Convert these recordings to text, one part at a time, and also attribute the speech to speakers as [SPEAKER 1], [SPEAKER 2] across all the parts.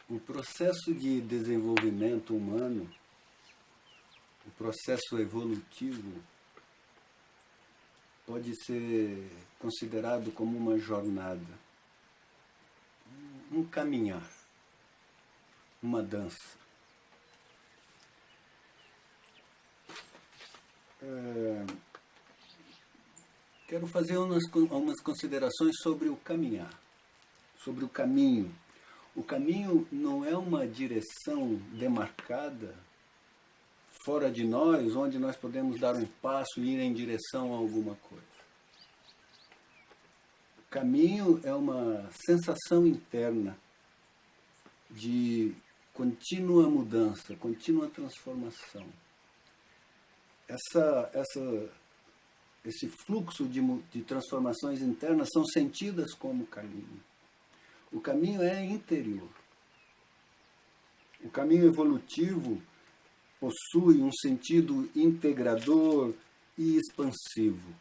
[SPEAKER 1] O processo de desenvolvimento humano, o processo evolutivo, pode ser considerado como uma jornada, um caminhar, uma dança. Quero fazer umas considerações sobre o caminhar, sobre o caminho. O caminho não é uma direção demarcada fora de nós, onde nós podemos dar um passo e ir em direção a alguma coisa. O caminho é uma sensação interna de contínua mudança, contínua transformação. Esse fluxo de transformações internas são sentidas como caminho. O caminho é interior. O caminho evolutivo possui um sentido integrador e expansivo.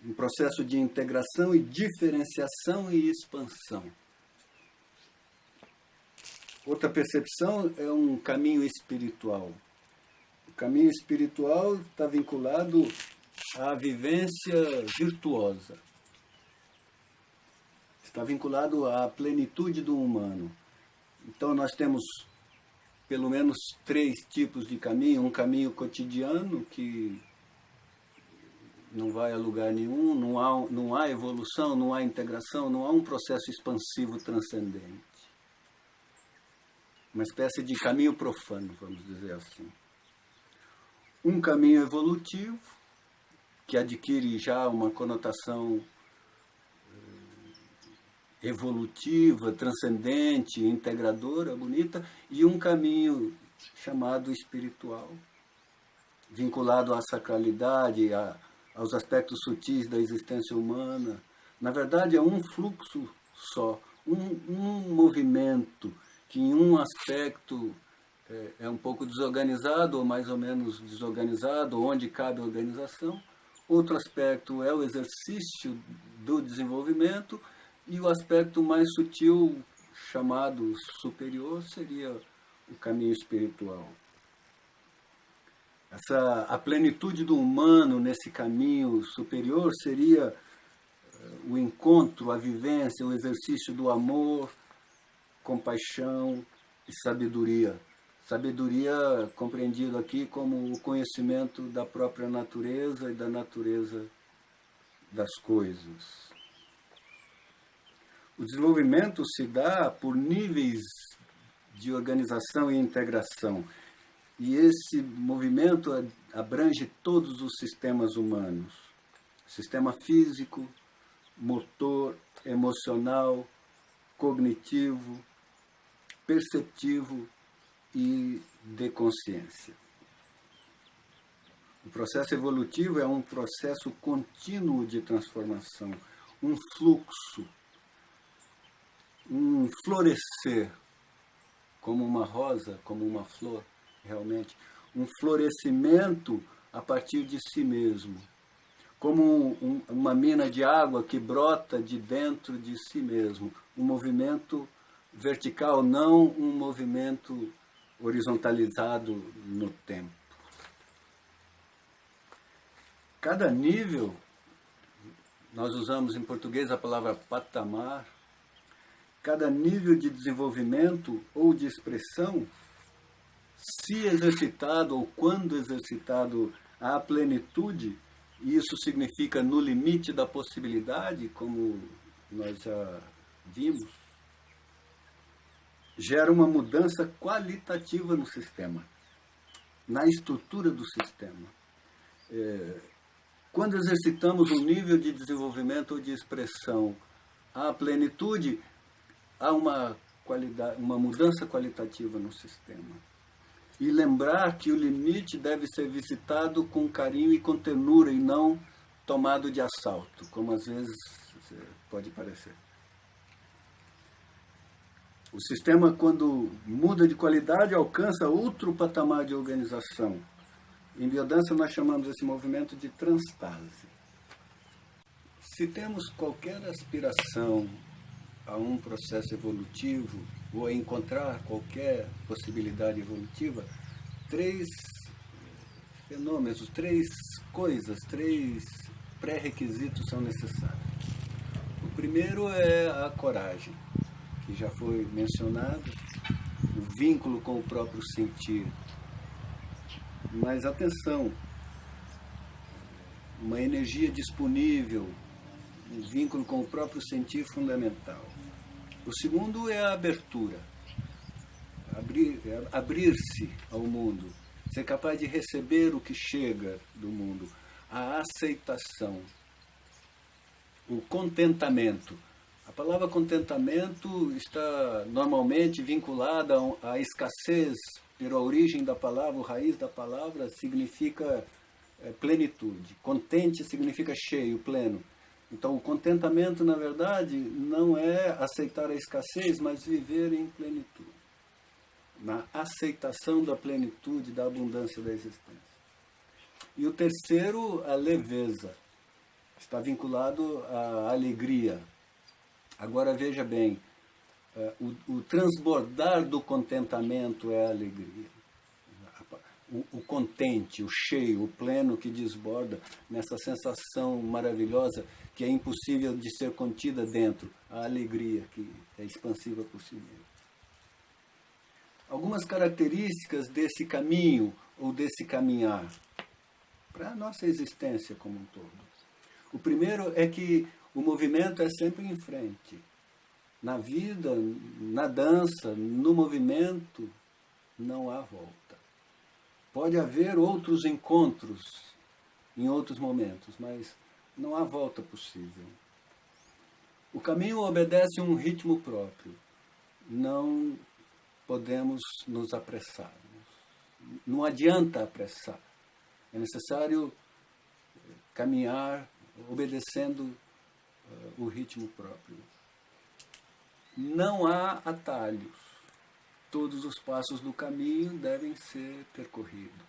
[SPEAKER 1] Um processo de integração e diferenciação e expansão. Outra percepção é um caminho espiritual. O caminho espiritual está vinculado à vivência virtuosa. Está vinculado à plenitude do humano. Então nós temos pelo menos 3 tipos de caminho. Um caminho cotidiano, que não vai a lugar nenhum, não há evolução, não há integração, não há um processo expansivo transcendente. Uma espécie de caminho profano, vamos dizer assim. Um caminho evolutivo, que adquire já uma conotação evolutiva, transcendente, integradora, bonita, e um caminho chamado espiritual, vinculado à sacralidade, aos aspectos sutis da existência humana. Na verdade, é um fluxo só, um movimento que em um aspecto é um pouco desorganizado, ou mais ou menos desorganizado, onde cabe a organização. Outro aspecto é o exercício do desenvolvimento, e o aspecto mais sutil, chamado superior, seria o caminho espiritual. A plenitude do humano nesse caminho superior seria o encontro, a vivência, o exercício do amor, compaixão e sabedoria. Sabedoria compreendido aqui como o conhecimento da própria natureza e da natureza das coisas. O desenvolvimento se dá por níveis de organização e integração. E esse movimento abrange todos os sistemas humanos. Sistema físico, motor, emocional, cognitivo, perceptivo e de consciência. O processo evolutivo é um processo contínuo de transformação, um fluxo, um florescer, como uma rosa, como uma flor, realmente, um florescimento a partir de si mesmo, como uma mina de água que brota de dentro de si mesmo, um movimento vertical, não um movimento horizontalizado no tempo. Cada nível, nós usamos em português a palavra patamar, cada nível de desenvolvimento ou de expressão, se exercitado ou quando exercitado à plenitude, e isso significa no limite da possibilidade, como nós já vimos, gera uma mudança qualitativa no sistema, na estrutura do sistema. Quando exercitamos um nível de desenvolvimento ou de expressão à plenitude, há uma mudança qualitativa no sistema. E lembrar que o limite deve ser visitado com carinho e com ternura, e não tomado de assalto, como às vezes pode parecer. O sistema, quando muda de qualidade, alcança outro patamar de organização. Em biodança nós chamamos esse movimento de transtase. Se temos qualquer aspiração a um processo evolutivo ou a encontrar qualquer possibilidade evolutiva, 3 fenômenos, 3 coisas, 3 pré-requisitos são necessários. O primeiro é a coragem, que já foi mencionado, o vínculo com o próprio sentir. Mas atenção, uma energia disponível, um vínculo com o próprio sentir fundamental. O segundo é a abertura, abrir-se ao mundo, ser capaz de receber o que chega do mundo, a aceitação, o contentamento. A palavra contentamento está normalmente vinculada à escassez, pela origem da palavra, a raiz da palavra significa plenitude. Contente significa cheio, pleno. Então, o contentamento, na verdade, não é aceitar a escassez, mas viver em plenitude. Na aceitação da plenitude, da abundância da existência. E o terceiro, a leveza. Está vinculado à alegria. Agora, veja bem, o transbordar do contentamento é a alegria. O contente, o cheio, o pleno que desborda nessa sensação maravilhosa que é impossível de ser contida dentro, a alegria que é expansiva por si mesma. Algumas características desse caminho ou desse caminhar para a nossa existência como um todo. O primeiro é que o movimento é sempre em frente. Na vida, na dança, no movimento, não há volta. Pode haver outros encontros em outros momentos, mas não há volta possível. O caminho obedece um ritmo próprio. Não podemos nos apressar. Não adianta apressar. É necessário caminhar obedecendo o ritmo próprio. Não há atalhos. Todos os passos do caminho devem ser percorridos.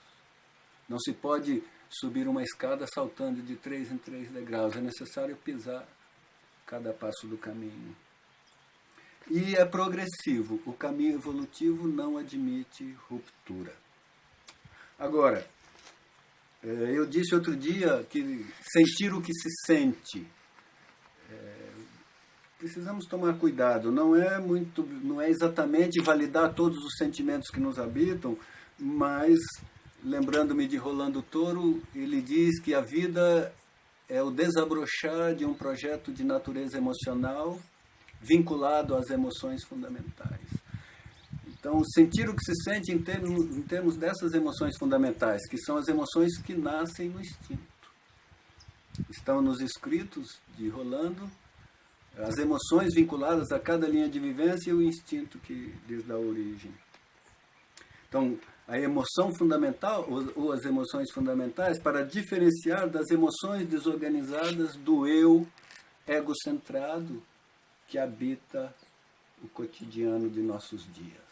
[SPEAKER 1] Não se pode subir uma escada saltando de 3 em 3 degraus. É necessário pisar cada passo do caminho. E é progressivo. O caminho evolutivo não admite ruptura. Agora, eu disse outro dia que sentir o que se sente. Precisamos tomar cuidado. Não é exatamente validar todos os sentimentos que nos habitam, mas, lembrando-me de Rolando Toro, ele diz que a vida é o desabrochar de um projeto de natureza emocional vinculado às emoções fundamentais. Então, sentir o que se sente em termos dessas emoções fundamentais, que são as emoções que nascem no instinto. Estão nos escritos de Rolando as emoções vinculadas a cada linha de vivência e o instinto que lhes dá origem. Então, a emoção fundamental, ou as emoções fundamentais, para diferenciar das emoções desorganizadas do eu egocentrado que habita o cotidiano de nossos dias.